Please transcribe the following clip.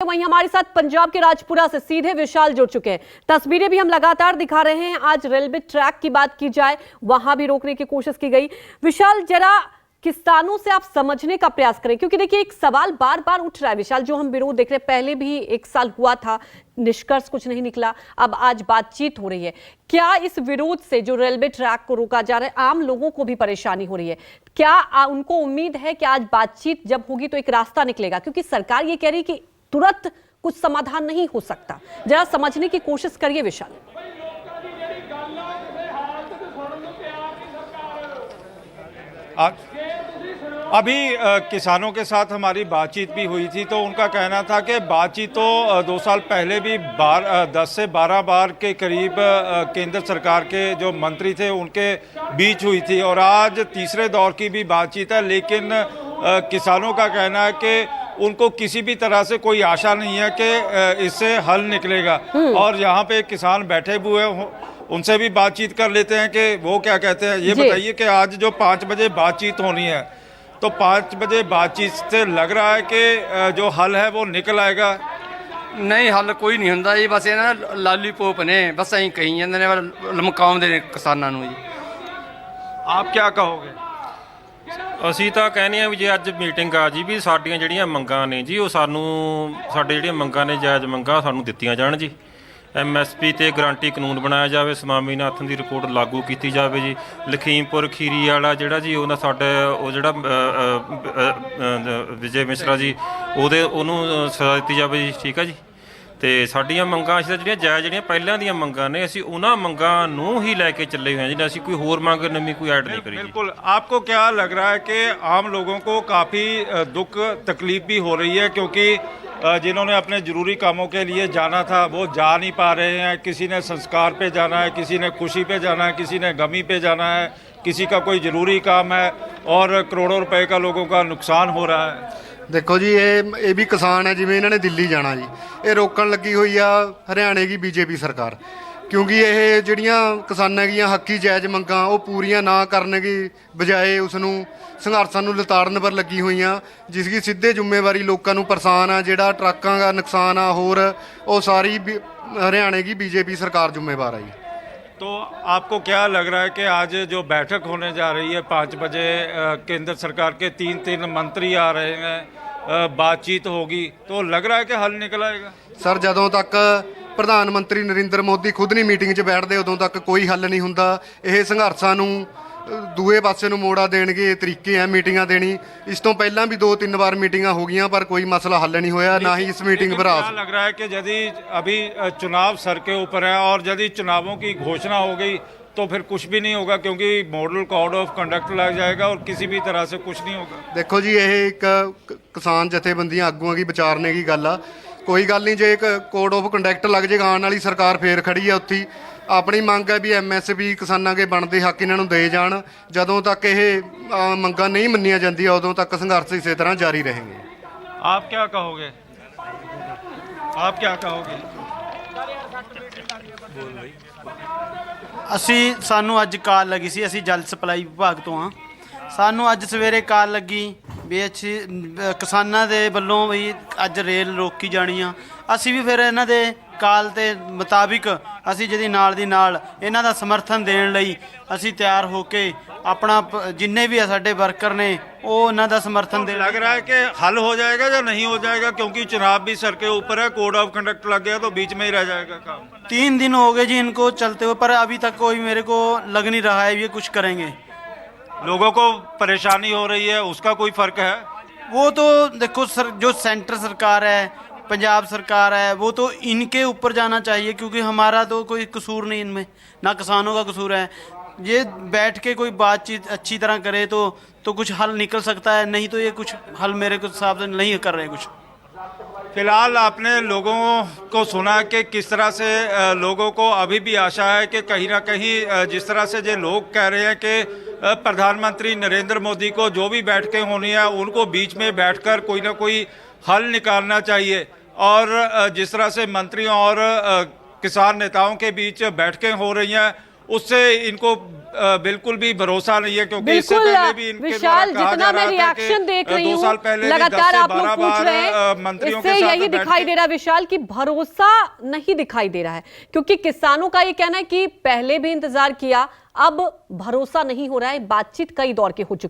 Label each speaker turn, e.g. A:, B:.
A: वहीं हमारे साथ पंजाब के राजपुरा से सीधे विशाल जुड़ चुके हैं। तस्वीरें भी हम लगातार दिखा रहे हैं। आज रेलवे ट्रैक की बात की जाए, वहां भी रोकने की कोशिश की गई। विशाल, जरा किसानों से आप समझने का प्रयास करें, क्योंकि देखिए एक सवाल बार बार उठ रहा है विशाल, जो हम विरोध देख रहे हैं। पहले भी एक साल हुआ था, निष्कर्ष कुछ नहीं निकला, अब आज बातचीत हो रही है। क्या इस विरोध से जो रेलवे ट्रैक को रोका जा रहा है, आम लोगों को भी परेशानी हो रही है? क्या उनको उम्मीद है कि आज बातचीत जब होगी तो एक रास्ता निकलेगा? क्योंकि सरकार ये कह रही कि तुरंत कुछ समाधान नहीं हो सकता। जरा समझने की कोशिश करिए विशाल।
B: अभी किसानों के साथ हमारी बातचीत भी हुई थी, तो उनका कहना था कि बातचीत तो 2 साल पहले भी 10 से 12 बार के करीब केंद्र सरकार के जो मंत्री थे उनके बीच हुई थी, और आज तीसरे दौर की भी बातचीत है। लेकिन किसानों का कहना है कि उनको किसी भी तरह से कोई आशा नहीं है कि इससे हल निकलेगा। और यहाँ पे किसान बैठे हुए हैं, उनसे भी बातचीत कर लेते हैं कि वो क्या कहते हैं। ये बताइए कि आज जो 5 बजे बातचीत होनी है, तो 5 बजे बातचीत से लग रहा है कि जो हल है वो निकल आएगा?
C: नहीं, हल कोई नहीं ਹੁੰਦਾ ਜੀ। ਬਸ ਇਹ ਨਾ ਲਾਲੀਪੋਪ ਨੇ, ਬਸ ਐਂ ਕਹੀ ਜਾਂਦੇ ਨੇ, ਲਮਕਾਉਂਦੇ ਨੇ ਕਿਸਾਨਾਂ ਨੂੰ ਜੀ।
B: आप क्या कहोगे?
D: ਅਸੀਂ ਤਾਂ ਕਹਿੰਦੇ ਆ ਵੀ ਜੇ ਅੱਜ ਮੀਟਿੰਗ ਆ ਜੀ, ਵੀ ਸਾਡੀਆਂ ਜਿਹੜੀਆਂ ਮੰਗਾਂ ਨੇ ਜੀ, ਉਹ ਸਾਨੂੰ ਸਾਡੇ ਜਿਹੜੀਆਂ ਮੰਗਾਂ ਨੇ, ਜਾਇਜ਼ ਮੰਗਾਂ ਸਾਨੂੰ ਦਿੱਤੀਆਂ ਜਾਣ ਜੀ। MSP ਤੇ ਗਰੰਟੀ ਕਾਨੂੰਨ ਬਣਾਇਆ ਜਾਵੇ, ਸਵਾਮੀਨਾਥਨ ਦੀ ਰਿਪੋਰਟ ਲਾਗੂ ਕੀਤੀ ਜਾਵੇ ਜੀ। ਲਖੀਮਪੁਰ ਖੀਰੀ ਵਾਲਾ ਜਿਹੜਾ ਜੀ, ਉਹਨਾਂ ਸਾਡਾ ਉਹ ਜਿਹੜਾ ਵਿਜੇ ਮਿਸ਼ਰਾ ਜੀ, ਉਹਨੂੰ ਸਜ਼ਾ ਦਿੱਤੀ ਜਾਵੇ ਜੀ। ਠੀਕ ਆ ਜੀ। ਤੇ ਸਾਡੀਆਂ ਮੰਗਾਂ ਅਸੀਂ ਤਾਂ ਜਿਹੜੀਆਂ ਪਹਿਲਾਂ ਦੀਆਂ ਮੰਗਾਂ ਨੇ, ਅਸੀਂ ਉਹਨਾਂ ਮੰਗਾਂ ਨੂੰ ਹੀ ਲੈ ਕੇ ਚੱਲੇ ਹੋਏ ਹਾਂ ਜੀ। ਅਸੀਂ ਕੋਈ ਹੋਰ ਮੰਗ ਨਵੀਂ ਕੋਈ ਐਡ नहीं करी।
B: बिल्कुल। आपको क्या लग रहा है कि आम लोगों को काफ़ी दुख तकलीफ भी हो रही है, क्योंकि जिन्होंने अपने ज़रूरी कामों के लिए जाना था वो जा नहीं पा रहे हैं। किसी ने संस्कार पे जाना है, किसी ने खुशी पे जाना है, किसी ने गमी पे जाना है, किसी का कोई ज़रूरी काम है, और करोड़ों रुपए का लोगों का नुकसान हो रहा है।
E: देखो जी, ये भी किसान है, जिवें इन्होंने दिल्ली जाना जी, ये रोकन लगी हुई आ हरियाणे की बीजेपी सरकार। क्योंकि ये ਜਿਹੜੀਆਂ ਕਿਸਾਨਾਂ ਦੀਆਂ ਹੱਕੀ ਜਾਇਜ਼ ਮੰਗਾਂ ਉਹ ਪੂਰੀਆਂ ਨਾ ਕਰਨ ਦੀ ਬਜਾਏ ਉਸ ਨੂੰ ਸੰਘਰਸ਼ਾਂ ਨੂੰ ਲਤਾੜਨ ਪਰ ਲੱਗੀ ਹੋਈਆਂ, ਜਿਸ ਦੀ ਸਿੱਧੇ ਜ਼ਿੰਮੇਵਾਰੀ ਲੋਕਾਂ ਨੂੰ ਪਰੇਸ਼ਾਨ ਆ। ਜਿਹੜਾ ਟਰੱਕਾਂ ਦਾ ਨੁਕਸਾਨ ਆ, ਹੋਰ ਉਹ ਸਾਰੀ हरियाणा की बीजेपी सरकार जिम्मेवार है।
B: तो आपको क्या लग रहा है कि आज जो बैठक होने जा रही है 5 बजे, केंद्र सरकार के 3 मंत्री आ रहे हैं, बातचीत होगी, तो लग रहा है कि हल निकल आएगा?
E: सर, जदों तक प्रधानमंत्री नरेंद्र मोदी खुद नहीं मीटिंग 'ਚ बैठते उदों तक कोई हल नहीं हुंदा। ਇਹ ਸੰਘਰਸ਼ਾਂ ਨੂੰ ਦੂਏ ਪਾਸੇ ਨੂੰ ਮੋੜਾ ਦੇਣ ਦੇ ਤਰੀਕੇ ਆ मीटिंगां देनी। इस तो पहला भी 2-3 बार मीटिंगां हो गई, पर कोई मसला हल नहीं होया, ना ही इस मीटिंग पर आ।
B: लग रहा है कि यदि अभी चुनाव सर के ऊपर है और यदि चुनावों की घोषणा हो गई तो फिर कुछ भी नहीं होगा, क्योंकि मॉडल कोड ऑफ कंडक्ट लग जाएगा और किसी भी तरह से कुछ नहीं होगा।
E: देखो जी, ये एक किसान जथेबंदियां आगूआं की विचारने की गल आ। कोई गल नहीं, जे एक कोड ऑफ कंडक्ट लग जाएगा, आने वाली सरकार फिर खड़ी है उत्थे। अपनी मंग है भी MSP किसानों के बनते हक इन्हों दे जाण। जदों तक ये मंगां नहीं मन्नियां जांदियां उदों तक संघर्ष इस तरह जारी रहेंगे।
B: आप क्या कहोगे? आप क्या कहोगे?
F: ਸਾਨੂੰ ਅੱਜ ਕਾਲ ਲੱਗੀ ਸੀ, ਅਸੀਂ ਜਲ ਸਪਲਾਈ ਵਿਭਾਗ ਤੋਂ ਹਾਂ। ਸਾਨੂੰ ਅੱਜ ਸਵੇਰੇ ਕਾਲ ਲੱਗੀ ਵੀ ਕਿਸਾਨਾਂ ਦੇ ਵੱਲੋਂ ਵੀ ਅੱਜ ਰੇਲ ਰੋਕੀ ਜਾਣੀ ਆ। ਅਸੀਂ ਵੀ ਫਿਰ ਇਹਨਾਂ ਦੇ ਕਾਲ ਦੇ ਮੁਤਾਬਿਕ ਅਸੀਂ ਜਿਹਦੀ ਨਾਲ ਦੀ ਨਾਲ ਇਹਨਾਂ ਦਾ ਸਮਰਥਨ ਦੇਣ ਲਈ ਅਸੀਂ ਤਿਆਰ ਹੋ ਕੇ अपना जिन्ने भी साढ़े वर्कर ने वो उन्होंने समर्थन दे।
B: लग रहा है कि हल हो जाएगा या नहीं हो जाएगा, क्योंकि चुनाव भी सर के ऊपर है, कोड ऑफ कंडक्ट लग गया तो बीच में ही रह जाएगा काम।
F: 3 दिन हो गए जी इनको चलते हुए, पर अभी तक कोई मेरे को लग नहीं रहा है ये कुछ करेंगे।
B: लोगों को परेशानी हो रही है, उसका कोई फर्क है?
F: वो तो देखो सर, जो सेंटर सरकार है, पंजाब सरकार है, वो तो इनके ऊपर जाना चाहिए, क्योंकि हमारा तो कोई कसूर नहीं इनमें, ना किसानों का कसूर है। ये बैठ के कोई बातचीत अच्छी तरह करे तो कुछ हल निकल सकता है, नहीं तो ये कुछ हल मेरे को हिसाब से नहीं कर रहे कुछ।
B: फिलहाल आपने लोगों को सुना कि किस तरह से लोगों को अभी भी आशा है कि कहीं ना कहीं जिस तरह से ये लोग कह रहे हैं कि प्रधानमंत्री नरेंद्र मोदी को जो भी बैठकें होनी है उनको बीच में बैठकर कोई ना कोई हल निकालना चाहिए। और जिस तरह से मंत्रियों और किसान नेताओं के बीच बैठकें हो रही हैं, उससे इनको बिल्कुल भी भरोसा नहीं है, क्योंकि इससे
A: बिल्कुल
B: पहले भी इनके
A: विशाल,
B: द्वारा कहा
A: जितना
B: जा
A: मैं
B: रहा था
A: रिएक्शन
B: कि
A: देख रही
B: 2 साल पहले
A: हूँ
B: भी 10
A: लगातार
B: से
A: आप लोग
B: 12
A: पूछ
B: बार
A: रहे हैं,
B: मंत्रियों
A: इससे
B: के साथ
A: यही
B: बैठ
A: दिखाई
B: के-
A: दे रहा है विशाल कि भरोसा नहीं दिखाई दे रहा है, क्योंकि किसानों का ये कहना है कि पहले भी इंतजार किया, अब भरोसा नहीं हो रहा है, बातचीत कई दौर की हो चुकी